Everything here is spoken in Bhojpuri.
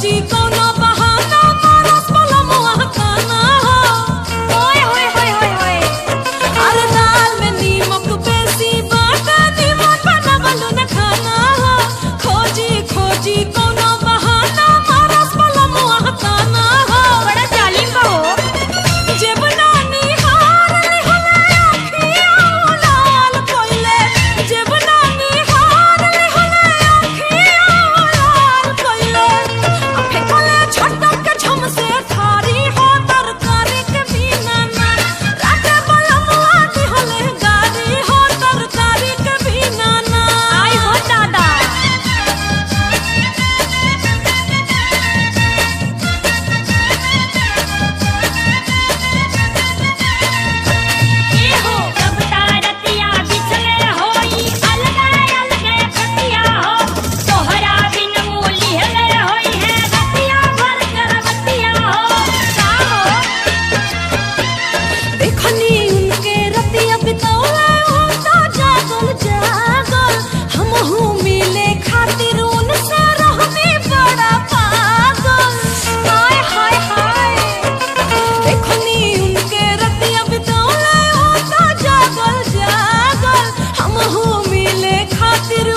खोजी कोनो बहाना मारस वाला मुआ खाना हो। ओए होए होए होए होए। अरे दाल में नीमक बेसी बाटा नीमक बनावलो न खाना हो। खोजी खोजी कोनो बहाना मारस वाला मुआ खाना हो। बड़ा जालिम बा हो। जेब नानी हार लिहले अखिया लाल कोइले। जेब नानी हार लिहले अखिया लाल कोइले। फेंकले छटक के झम से थारी हो तरकारी के बिना ना। राते बलमुआ दिहले गारी हो तरकारी के बिना ना। आई हो दादा। ए हो कब तारतिया बिछले होई अलगे अलगे खतिया हो। तोहरा बिन मूली हले होई है रतिया भर करवतिया हो। का हो देखनी उनके रतिया बितौले होता जागल जागल। हमहू मिले खातिर उनसे रहनी बड़ा पागल। हाय हाय हाय। देखनी उनके रतिया बितौले होता जागल जागल। हमहू मिले खातिर